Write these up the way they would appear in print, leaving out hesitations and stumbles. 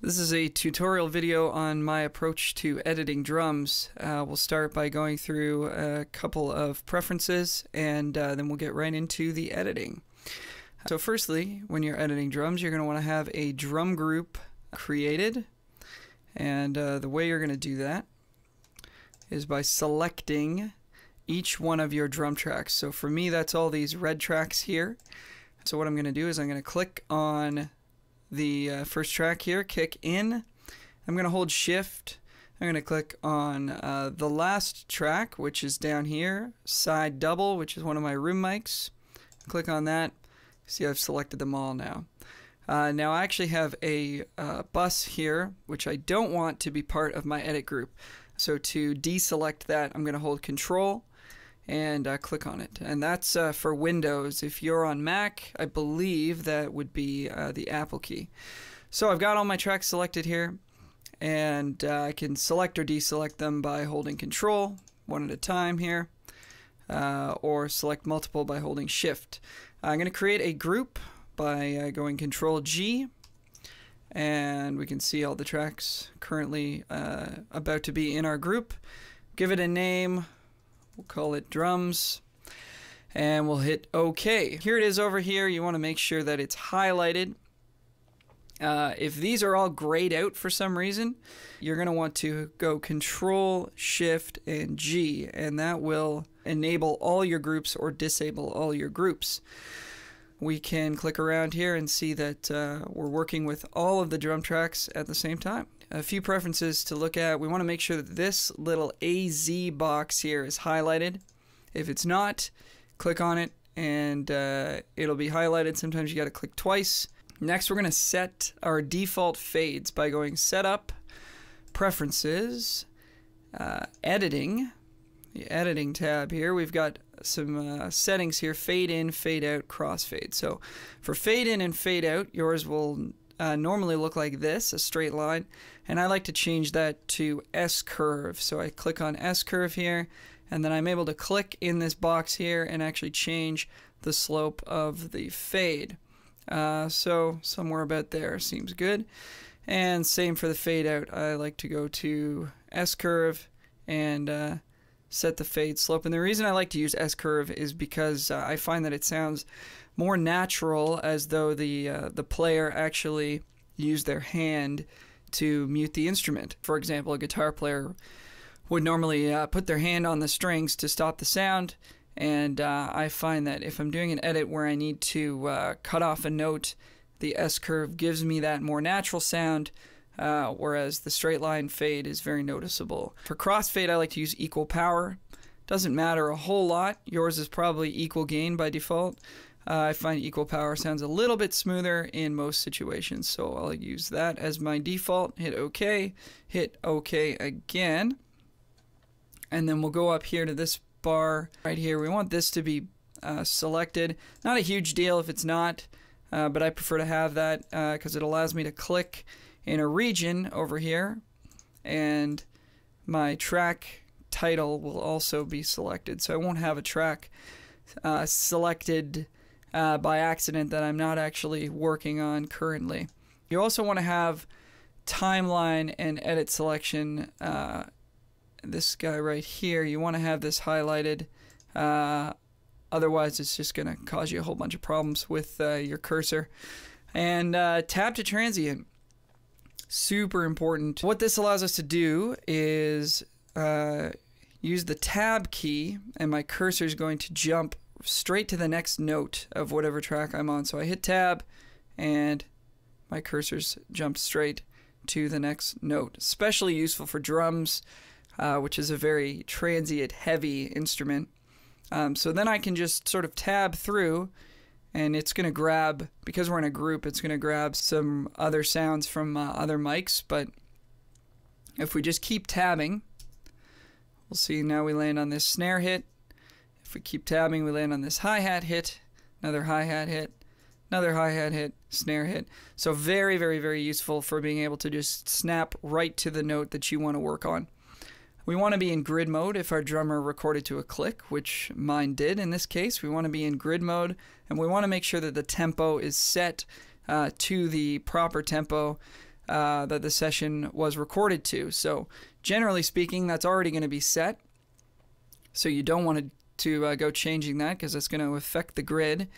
This is a tutorial video on my approach to editing drums. We'll start by going through a couple of preferences and then we'll get right into the editing. So firstly, when you're editing drums, you're going to want to have a drum group created, and the way you're going to do that is by selecting each one of your drum tracks. So for me, that's all these red tracks here. So what I'm going to do is I'm going to click on the first track here, kick in. I'm going to hold shift. I'm going to click on the last track, which is down here, side double, which is one of my room mics. Click on that. See, I've selected them all now. Now I actually have a bus here, which I don't want to be part of my edit group. So to deselect that, I'm going to hold Control and click on it. And that's for Windows. If you're on Mac, I believe that would be the Apple key. So I've got all my tracks selected here, and I can select or deselect them by holding Control one at a time here, or select multiple by holding Shift. I'm going to create a group by going Ctrl+G, and we can see all the tracks currently about to be in our group. Give it a name. We'll call it drums, and we'll hit OK. Here it is over here. You want to make sure that it's highlighted. If these are all grayed out for some reason, you're going to want to go Ctrl, Shift, and G, and that will enable all your groups or disable all your groups. We can click around here and see that we're working with all of the drum tracks at the same time. A few preferences to look at. We want to make sure that this little AZ box here is highlighted. If it's not, click on it and it'll be highlighted. Sometimes you got to click twice. Next, we're going to set our default fades by going Setup, Preferences, Editing. The Editing tab here, we've got some settings here: fade in, fade out, crossfade. So for fade in and fade out, yours will normally look like this, a straight line, and I like to change that to S-curve. So I click on S-curve here, and then I'm able to click in this box here and actually change the slope of the fade. So somewhere about there seems good. And same for the fade out. I like to go to S-curve and set the fade slope. And the reason I like to use S-curve is because I find that it sounds more natural, as though the player actually used their hand to mute the instrument. For example, a guitar player would normally put their hand on the strings to stop the sound, and I find that if I'm doing an edit where I need to cut off a note, the S-curve gives me that more natural sound, whereas the straight line fade is very noticeable. For crossfade, I like to use equal power. Doesn't matter a whole lot. Yours is probably equal gain by default. I find equal power sounds a little bit smoother in most situations, so I'll use that as my default. Hit OK, hit OK again, and then we'll go up here to this bar right here. We want this to be selected. Not a huge deal if it's not, but I prefer to have that because it allows me to click in a region over here, and my track title will also be selected. So I won't have a track selected by accident that I'm not actually working on currently. You also want to have timeline and edit selection. This guy right here, you want to have this highlighted. Otherwise, it's just going to cause you a whole bunch of problems with your cursor. And tab to transient. Super important. What this allows us to do is use the tab key, and my cursor is going to jump straight to the next note of whatever track I'm on. So I hit tab and my cursor's jumped straight to the next note. Especially useful for drums, which is a very transient heavy instrument. So then I can just sort of tab through, and it's going to grab, because we're in a group, it's going to grab some other sounds from other mics. But if we just keep tabbing, we'll see now we land on this snare hit. If we keep tabbing, we land on this hi-hat hit, another hi-hat hit, another hi-hat hit, snare hit. So very, very, very useful for being able to just snap right to the note that you want to work on. We want to be in grid mode if our drummer recorded to a click, which mine did in this case. We want to be in grid mode, and we want to make sure that the tempo is set to the proper tempo. that the session was recorded to. So generally speaking, that's already going to be set. So you don't want to go changing that because that's going to affect the grid.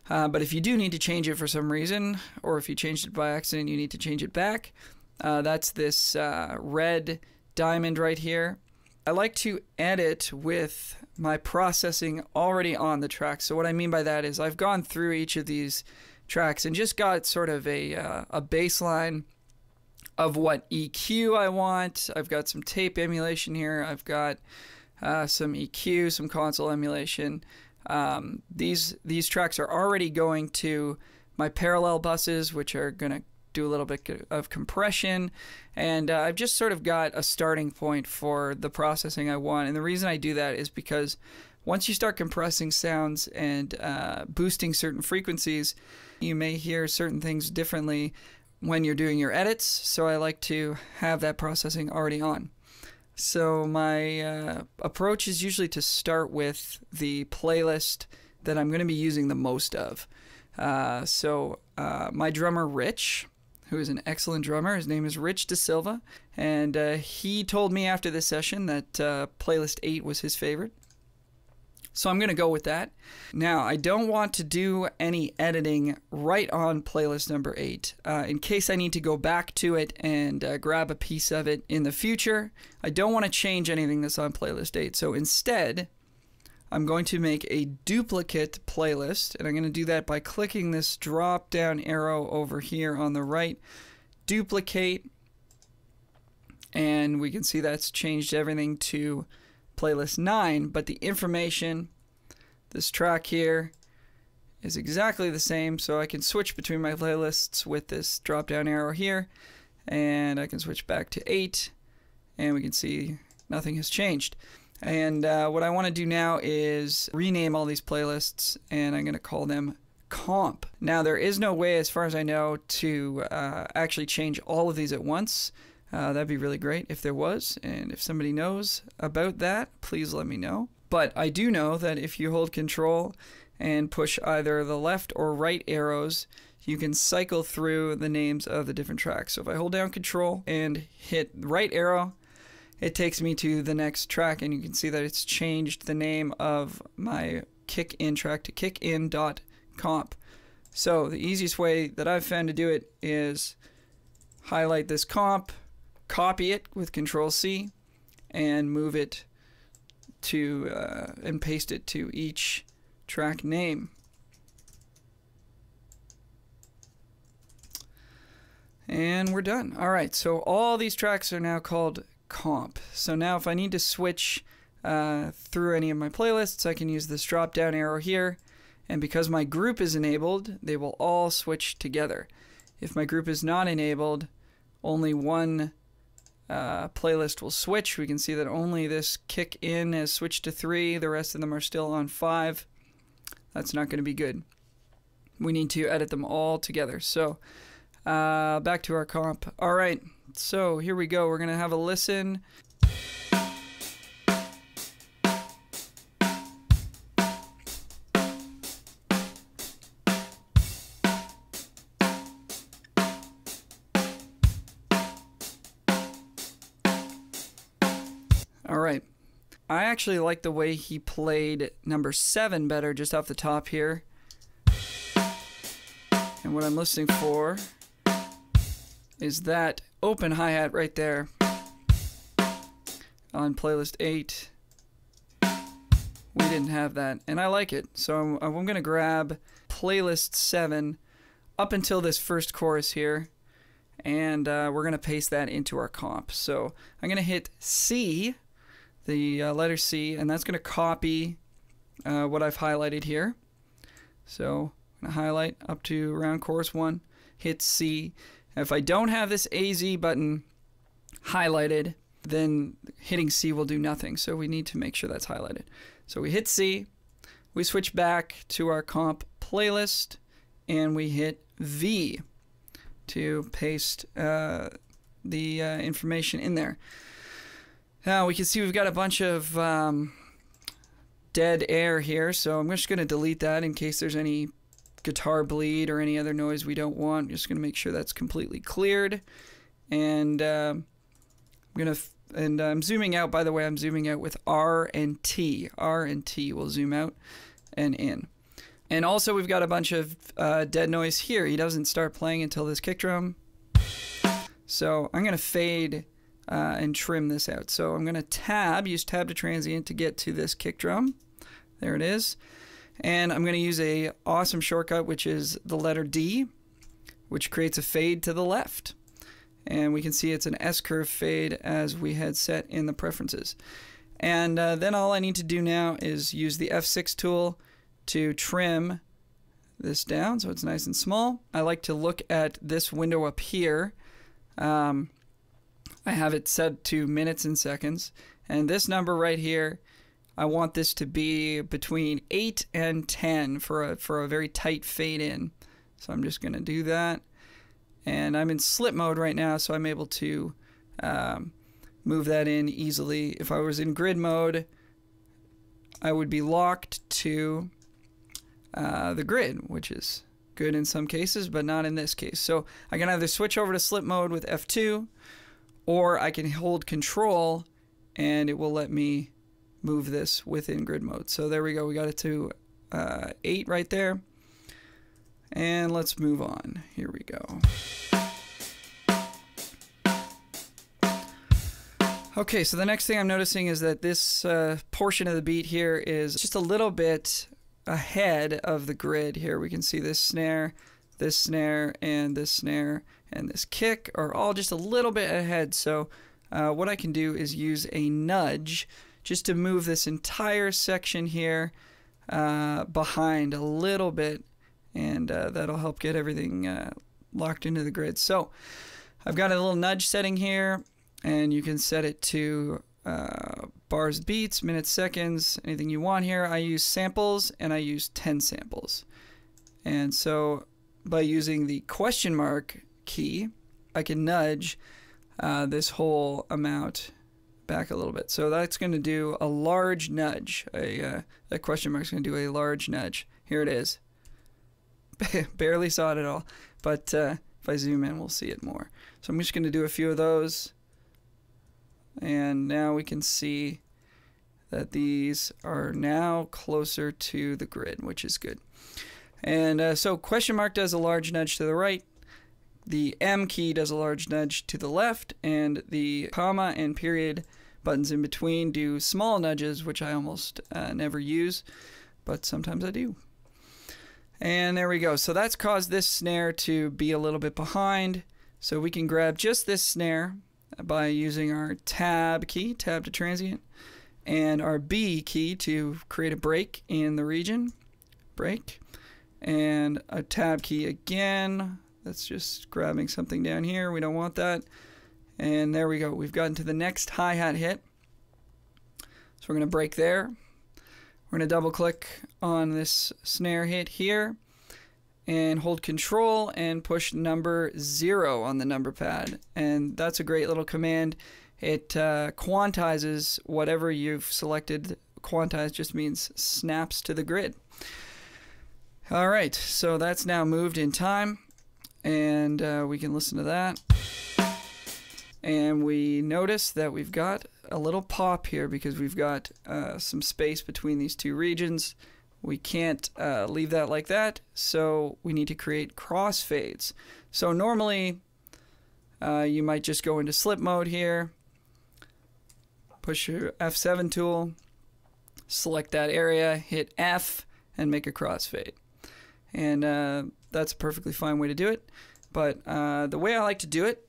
But if you do need to change it for some reason, or if you changed it by accident, you need to change it back. That's this red diamond right here. I like to edit with my processing already on the track. So what I mean by that is I've gone through each of these tracks and just got sort of a baseline of what EQ I want. I've got some tape emulation here. I've got some EQ, some console emulation. These tracks are already going to my parallel buses, which are going to do a little bit of compression, and I've just sort of got a starting point for the processing I want. And the reason I do that is because once you start compressing sounds and boosting certain frequencies, you may hear certain things differently when you're doing your edits, so I like to have that processing already on. So my approach is usually to start with the playlist that I'm going to be using the most of. My drummer Rich, who is an excellent drummer, his name is Rich De Silva, and he told me after this session that playlist 8 was his favorite. So I'm going to go with that. Now, I don't want to do any editing right on playlist number 8. In case I need to go back to it and grab a piece of it in the future, I don't want to change anything that's on playlist 8. So instead, I'm going to make a duplicate playlist, and I'm going to do that by clicking this drop-down arrow over here on the right, duplicate, and we can see that's changed everything to playlist 9, but the information, this track here, is exactly the same, so I can switch between my playlists with this drop-down arrow here, and I can switch back to 8, and we can see nothing has changed. And what I want to do now is rename all these playlists, and I'm going to call them comp. Now, there is no way, as far as I know, to actually change all of these at once. That'd be really great if there was, and if somebody knows about that, please let me know. But I do know that if you hold Control and push either the left or right arrows, you can cycle through the names of the different tracks. So if I hold down Control and hit right arrow, it takes me to the next track, and you can see that it's changed the name of my kick-in track to kickin.comp. So the easiest way that I've found to do it is highlight this comp, copy it with Ctrl+C, and move it to and paste it to each track name. And we're done. Alright, so all these tracks are now called comp. So now if I need to switch through any of my playlists, I can use this drop down arrow here, and because my group is enabled, they will all switch together. If my group is not enabled, only one playlist will switch. We can see that only this kick in has switched to 3, the rest of them are still on 5. That's not going to be good. We need to edit them all together. So back to our comp. Alright, so here we go. We're going to have a listen. Alright, I actually like the way he played number 7 better just off the top here. And what I'm listening for is that open hi-hat right there on playlist 8. We didn't have that, and I like it. So I'm going to grab playlist 7 up until this first chorus here, and we're going to paste that into our comp. So I'm going to hit C, the letter C, and that's going to copy what I've highlighted here. So I'm going to highlight up to around chorus 1, hit C. If I don't have this AZ button highlighted, then hitting C will do nothing. So we need to make sure that's highlighted. So we hit C, we switch back to our comp playlist, and we hit V to paste the information in there. Now we can see we've got a bunch of dead air here, so I'm just going to delete that in case there's any guitar bleed or any other noise we don't want. Just going to make sure that's completely cleared. And I'm zooming out, by the way. I'm zooming out with R and T. R and T will zoom out and in. And also we've got a bunch of dead noise here. He doesn't start playing until this kick drum. So I'm going to fade and trim this out. So I'm going to use tab to transient to get to this kick drum. There it is. And I'm going to use a awesome shortcut, which is the letter D, which creates a fade to the left. And we can see it's an S-curve fade as we had set in the preferences. And then all I need to do now is use the F6 tool to trim this down so it's nice and small. I like to look at this window up here. I have it set to minutes and seconds. And this number right here, I want this to be between 8 and 10 for a very tight fade in. So I'm just going to do that. And I'm in slip mode right now, so I'm able to move that in easily. If I was in grid mode, I would be locked to the grid, which is good in some cases, but not in this case. So I can either switch over to slip mode with F2, or I can hold Control, and it will let me move this within grid mode. So there we go. We got it to 8 right there. And let's move on. Here we go. Okay, so the next thing I'm noticing is that this portion of the beat here is just a little bit ahead of the grid here. We can see this snare, and this snare, and this kick are all just a little bit ahead. So what I can do is use a nudge just to move this entire section here behind a little bit, and that'll help get everything locked into the grid. So I've got a little nudge setting here, and you can set it to bars, beats, minutes, seconds, anything you want here. I use samples, and I use 10 samples. And so by using the question mark key, I can nudge this whole amount back a little bit. So that's going to do a large nudge. That question mark is going to do a large nudge. Here it is. Barely saw it at all, but if I zoom in, we'll see it more. So I'm just going to do a few of those, and now we can see that these are now closer to the grid, which is good. And so question mark does a large nudge to the right, the M key does a large nudge to the left, and the comma and period buttons in between do small nudges, which I almost never use, but sometimes I do. And there we go. So that's caused this snare to be a little bit behind. So we can grab just this snare by using our tab key, tab to transient, and our B key to create a break in the region, break, and a tab key again. That's just grabbing something down here. We don't want that. And there we go. We've gotten to the next hi-hat hit. So we're going to break there. We're going to double click on this snare hit here and hold Control and push number 0 on the number pad. And that's a great little command. It quantizes whatever you've selected. Quantize just means snaps to the grid. All right, so that's now moved in time, and we can listen to that. And we notice that we've got a little pop here because we've got some space between these two regions. We can't leave that like that, so we need to create crossfades. So normally you might just go into slip mode here, push your F7 tool, select that area, hit F, and make a crossfade. And that's a perfectly fine way to do it. But the way I like to do it,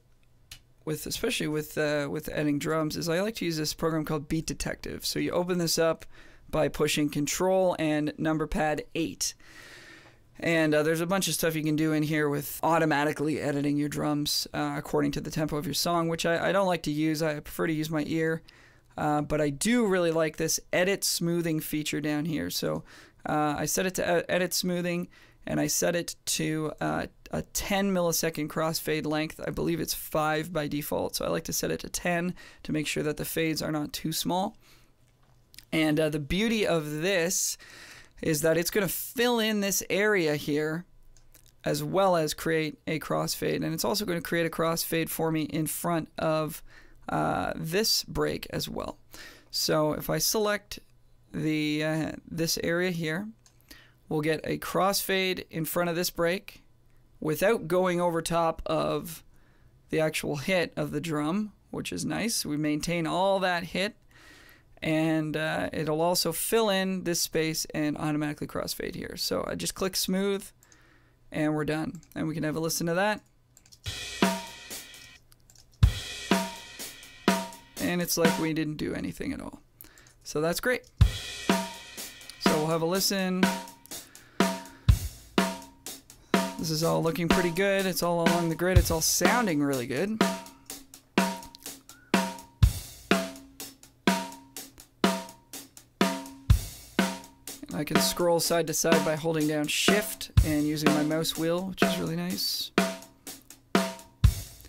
especially with editing drums, is I like to use this program called Beat Detective. So you open this up by pushing Control and number pad 8. And there's a bunch of stuff you can do in here with automatically editing your drums according to the tempo of your song, which I don't like to use. I prefer to use my ear. But I do really like this edit smoothing feature down here. So I set it to edit smoothing, and I set it to a 10 millisecond crossfade length. I believe it's 5 by default, so I like to set it to 10 to make sure that the fades are not too small. And the beauty of this is that it's going to fill in this area here as well as create a crossfade. And it's also going to create a crossfade for me in front of this break as well. So if I select the this area here, we'll get a crossfade in front of this break without going over top of the actual hit of the drum, which is nice. We maintain all that hit, and it'll also fill in this space and automatically crossfade here. So I just click smooth and we're done. And we can have a listen to that. And it's like we didn't do anything at all. So that's great. So we'll have a listen. This is all looking pretty good. It's all along the grid. It's all sounding really good. I can scroll side to side by holding down Shift and using my mouse wheel, which is really nice.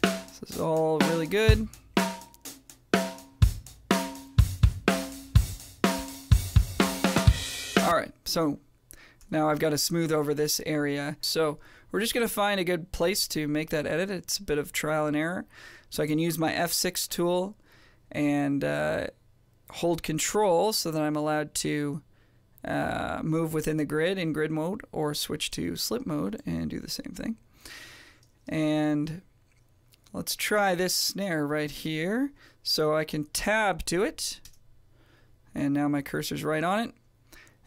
This is all really good. Alright, so now I've got to smooth over this area. So we're just going to find a good place to make that edit. It's a bit of trial and error. So I can use my F6 tool and hold Control so that I'm allowed to move within the grid in grid mode, or switch to slip mode and do the same thing. And let's try this snare right here. So I can tab to it, and now my cursor's right on it.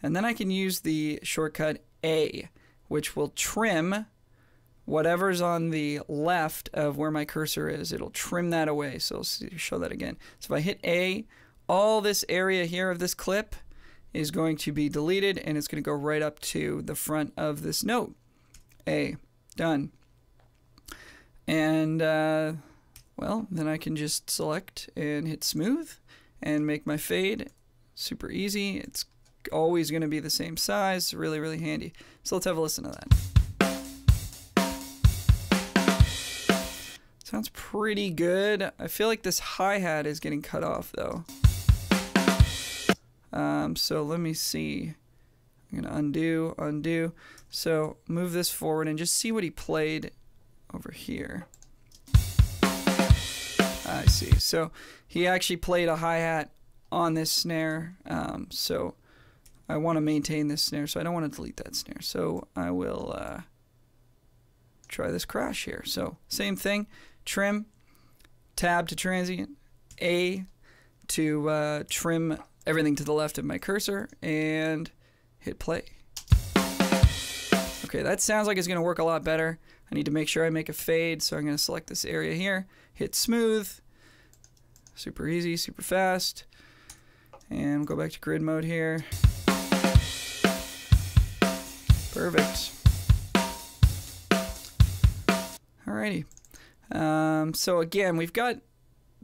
And then I can use the shortcut A, which will trim whatever's on the left of where my cursor is. It'll trim that away. So I'll show that again. So if I hit A, all this area here of this clip is going to be deleted, and it's going to go right up to the front of this note. A, done. And well, then I can just select and hit smooth and make my fade super easy. It's always going to be the same size. Really, really handy. So let's have a listen to that. Sounds pretty good. I feel like this hi-hat is getting cut off though. So let me see. I'm going to undo. So move this forward and just see what he played over here. I see. So he actually played a hi-hat on this snare. So I want to maintain this snare, so I don't want to delete that snare. So I will try this crash here. So same thing, trim, tab to transient, A to trim everything to the left of my cursor, and hit play. Okay, that sounds like it's going to work a lot better. I need to make sure I make a fade, so I'm going to select this area here, hit smooth, super easy, super fast, and go back to grid mode here. Perfect. Alrighty. So again, we've got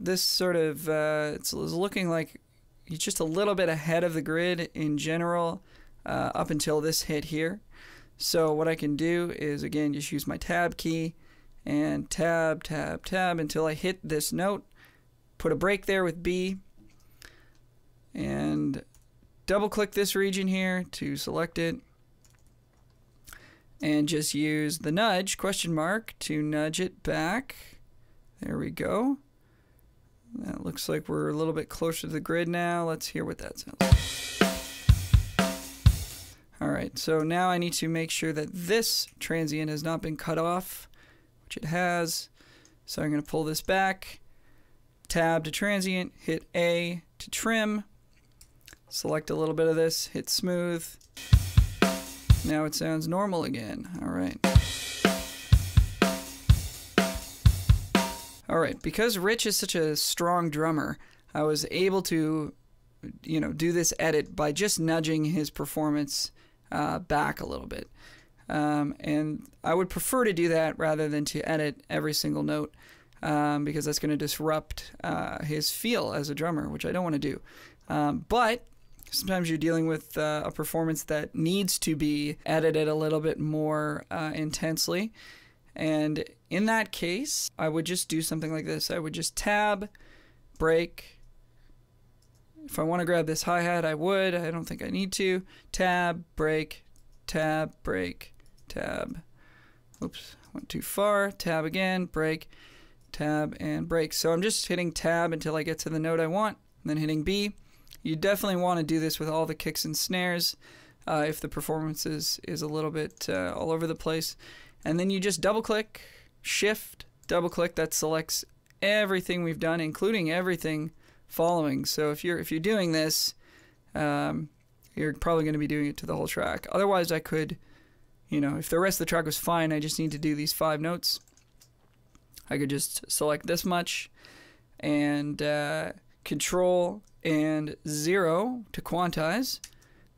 this sort of, it's looking like he's just a little bit ahead of the grid in general up until this hit here. So what I can do is, again, just use my tab key and tab, tab, tab until I hit this note. Put a break there with B and double click this region here to select it. And just use the nudge, question mark, to nudge it back. There we go. That looks like we're a little bit closer to the grid now. Let's hear what that sounds like. Alright, so now I need to make sure that this transient has not been cut off, which it has. So I'm going to pull this back, tab to transient, hit A to trim, select a little bit of this, hit smooth. Now it sounds normal again. Alright. Alright, because Rich is such a strong drummer, I was able to, do this edit by just nudging his performance back a little bit. And I would prefer to do that rather than to edit every single note, because that's going to disrupt his feel as a drummer, which I don't want to do. But sometimes you're dealing with a performance that needs to be edited a little bit more intensely. And in that case, I would just do something like this. I would just tab, break, If I want to grab this hi-hat, I would. I don't think I need to. Tab, break, tab, break, tab. Oops, went too far. Tab again, break, tab, and break. So I'm just hitting tab until I get to the note I want, and then hitting B. You definitely want to do this with all the kicks and snares if the performance is a little bit all over the place. And then you just double-click, shift, double-click. That selects everything we've done, including everything following. So if you're doing this, you're probably going to be doing it to the whole track. Otherwise, I could, if the rest of the track was fine, I just need to do these 5 notes. I could just select this much and Ctrl and 0 to quantize.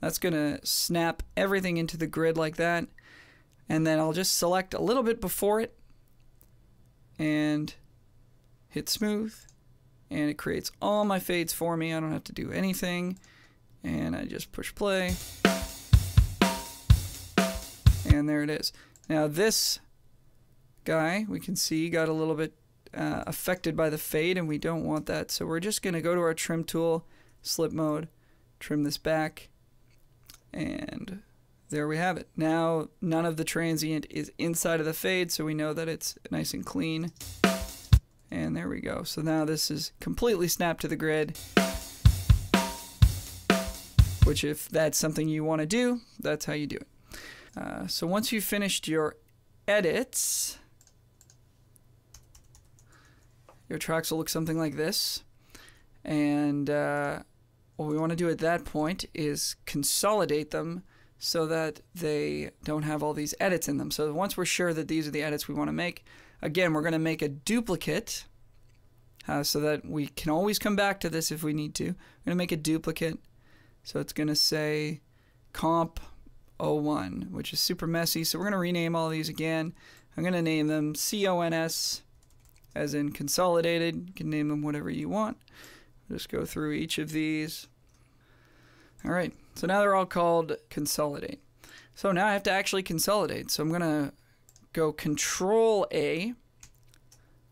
That's going to snap everything into the grid like that. And then I'll just select a little bit before it and hit smooth. And it creates all my fades for me. I don't have to do anything. And I just push play. And there it is. Now this guy, we can see, got a little bit affected by the fade, and we don't want that. So we're just going to go to our trim tool, slip mode, trim this back, and there we have it. Now none of the transient is inside of the fade, so we know that it's nice and clean. And there we go. So now this is completely snapped to the grid, which if that's something you want to do, that's how you do it. So once you've finished your edits, your tracks will look something like this. And what we want to do at that point is consolidate them so that they don't have all these edits in them. So once we're sure that these are the edits we want to make, again, we're going to make a duplicate so that we can always come back to this if we need to. We're going to make a duplicate. So it's going to say comp 01, which is super messy. So we're going to rename all these again. I'm going to name them CONS, as in consolidated. You can name them whatever you want. Just go through each of these. All right, so now they're all called consolidate. So now I have to actually consolidate. So I'm going to go Ctrl+A.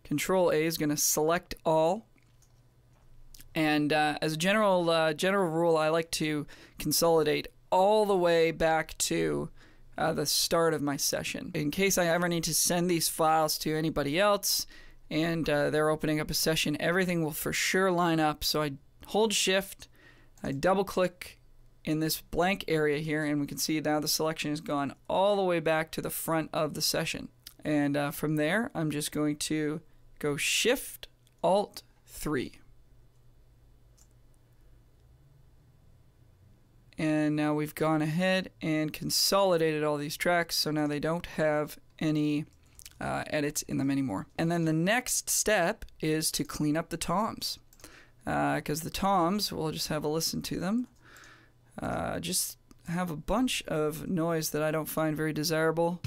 Ctrl+A is going to select all. And as a general rule, I like to consolidate all the way back to the start of my session. In case I ever need to send these files to anybody else and they're opening up a session, everything will for sure line up. So I hold Shift, I double click in this blank area here, and we can see now the selection has gone all the way back to the front of the session. And from there, I'm just going to go Shift, Alt, 3. And now we've gone ahead and consolidated all these tracks, so now they don't have any edits in them anymore. And then the next step is to clean up the toms, because the toms, we'll just have a listen to them. Just have a bunch of noise that I don't find very desirable.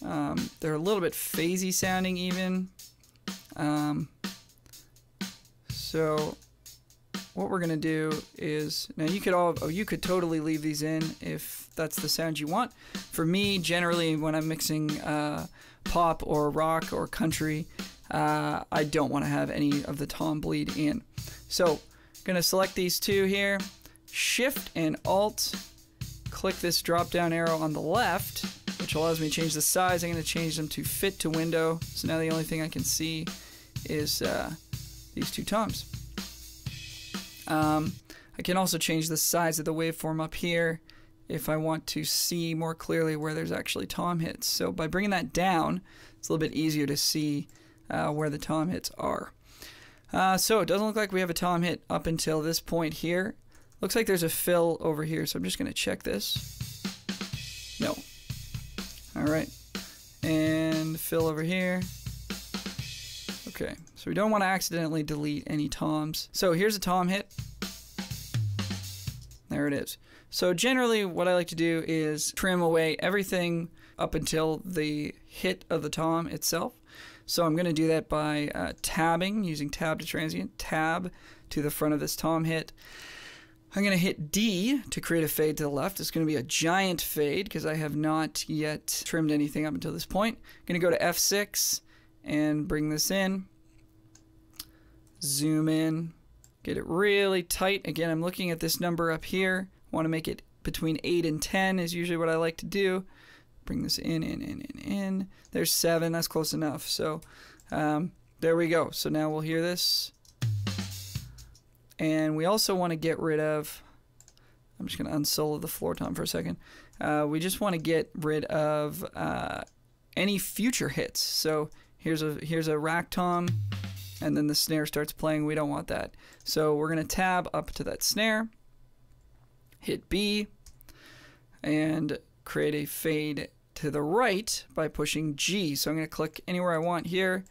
They're a little bit phasey sounding even. So what we're gonna do is, now you could totally leave these in if that's the sound you want. For me, generally when I'm mixing pop or rock or country, I don't want to have any of the tom bleed in. So I'm gonna select these two here, Shift and Alt, click this drop down arrow on the left, which allows me to change the size. I'm going to change them to fit to window. So now the only thing I can see is these two toms. I can also change the size of the waveform up here if I want to see more clearly where there's actually tom hits. So by bringing that down, it's a little bit easier to see where the tom hits are. So it doesn't look like we have a tom hit up until this point here. Looks like there's a fill over here, so I'm just going to check this. No. Alright. And fill over here. Okay, so we don't want to accidentally delete any toms. So here's a tom hit. There it is. So generally what I like to do is trim away everything up until the hit of the tom itself. So I'm going to do that by tabbing, using tab to transient, tab to the front of this tom hit. I'm going to hit D to create a fade to the left. It's going to be a giant fade because I have not yet trimmed anything up until this point. I'm going to go to F6 and bring this in. Zoom in. Get it really tight. Again, I'm looking at this number up here. Want to make it between 8 and 10 is usually what I like to do. Bring this in. There's 7. That's close enough. So there we go. So now we'll hear this. And we also want to get rid of, I'm just going to unsolo the floor tom for a second. We just want to get rid of any future hits. So here's a rack tom, and then the snare starts playing. We don't want that. So we're going to tab up to that snare, hit B, and create a fade to the right by pushing G. So I'm going to click anywhere I want here.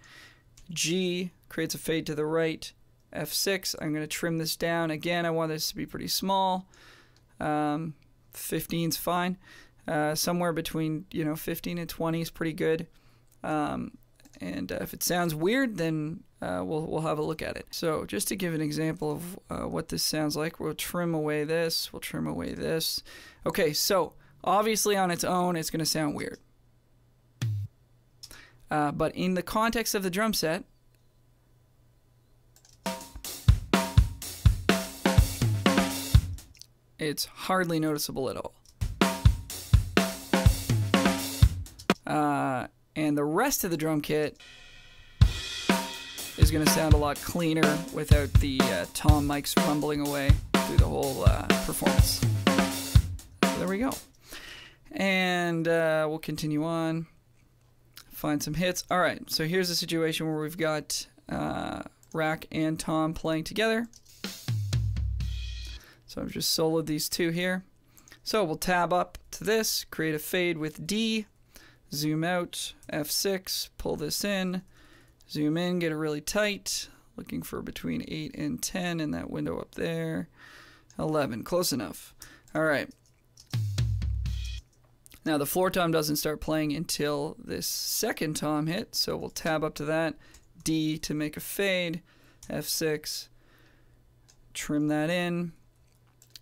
G creates a fade to the right. F6, I'm going to trim this down. Again, I want this to be pretty small. 15's fine. Somewhere between 15 and 20 is pretty good. And if it sounds weird, then we'll have a look at it. So just to give an example of what this sounds like, we'll trim away this. We'll trim away this. Okay, so obviously on its own, it's going to sound weird. But in the context of the drum set, it's hardly noticeable at all. And the rest of the drum kit is going to sound a lot cleaner without the tom mics rumbling away through the whole performance. So there we go. And we'll continue on. Find some hits. All right, so here's a situation where we've got rack and tom playing together. So I've just soloed these two here. So we'll tab up to this, create a fade with D, zoom out, F6, pull this in, zoom in, get it really tight, looking for between 8 and 10 in that window up there. 11, close enough. All right. Now the floor tom doesn't start playing until this second tom hit, so we'll tab up to that, D to make a fade, F6, trim that in.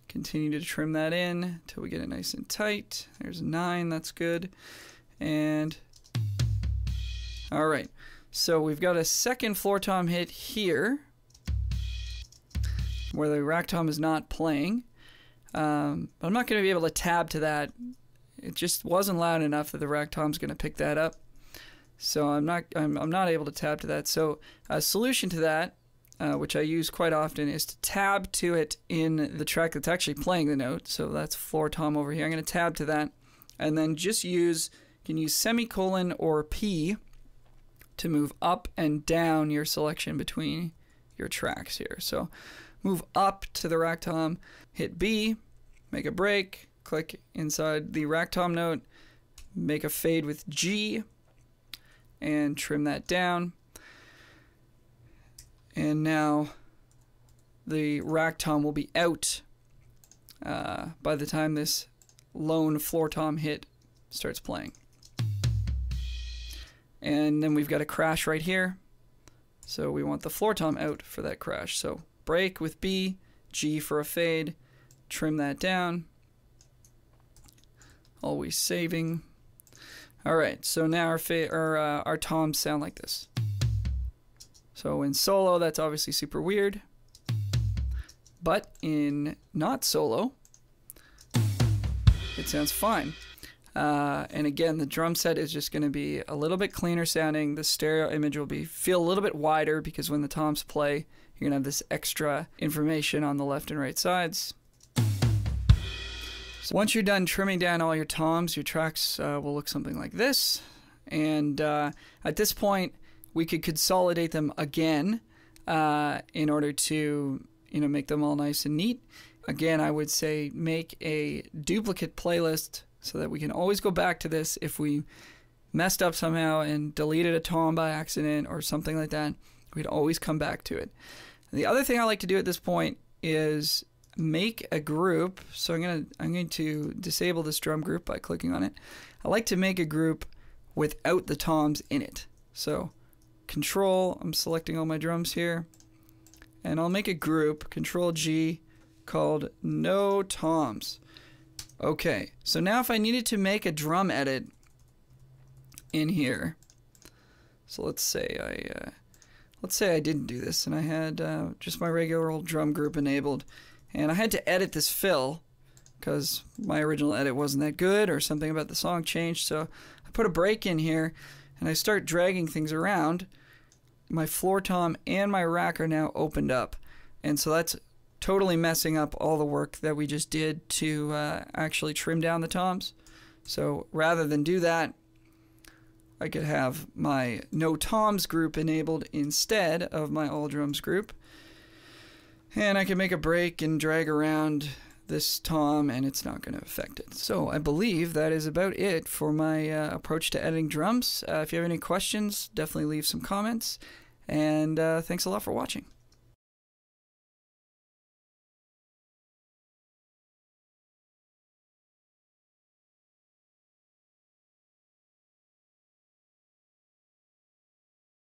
Continue to trim that in until we get it nice and tight. There's 9, that's good. And all right, so we've got a second floor tom hit here where the rack tom is not playing. But I'm not going to be able to tab to that. It just wasn't loud enough that the rack tom's going to pick that up. So I'm not able to tab to that. So a solution to that, which I use quite often, is to tab to it in the track that's actually playing the note. So that's floor tom over here. I'm going to tab to that, and then just you can use semicolon or P to move up and down your selection between your tracks here. So move up to the rack tom, hit B, make a break, click inside the rack tom note, make a fade with G, and trim that down. And now the rack tom will be out by the time this lone floor tom hit starts playing. And then we've got a crash right here. So we want the floor tom out for that crash. So break with B, G for a fade, trim that down. Always saving. All right, so now our toms sound like this. So in solo, that's obviously super weird. But in not solo, it sounds fine. And again, the drum set is just going to be a little bit cleaner sounding. The stereo image will feel a little bit wider because when the toms play, you're going to have this extra information on the left and right sides. So once you're done trimming down all your toms, your tracks will look something like this. And at this point, we could consolidate them again in order to make them all nice and neat. Again, I would say make a duplicate playlist so that we can always go back to this if we messed up somehow and deleted a tom by accident or something like that. We'd always come back to it. And the other thing I like to do at this point is make a group. So I'm going to disable this drum group by clicking on it. I like to make a group without the toms in it. So Control, I'm selecting all my drums here, and I'll make a group, Ctrl+G, called No Toms. Okay, so now if I needed to make a drum edit in here, so let's say let's say I didn't do this and I had just my regular old drum group enabled, and I had to edit this fill because my original edit wasn't that good or something about the song changed. So I put a break in here and I start dragging things around. My floor tom and my rack are now opened up, and so that's totally messing up all the work that we just did to actually trim down the toms. So rather than do that, I could have my no toms group enabled instead of my all drums group, and I can make a break and drag around this tom and it's not going to affect it. So I believe that is about it for my approach to editing drums. If you have any questions, definitely leave some comments, and thanks a lot for watching.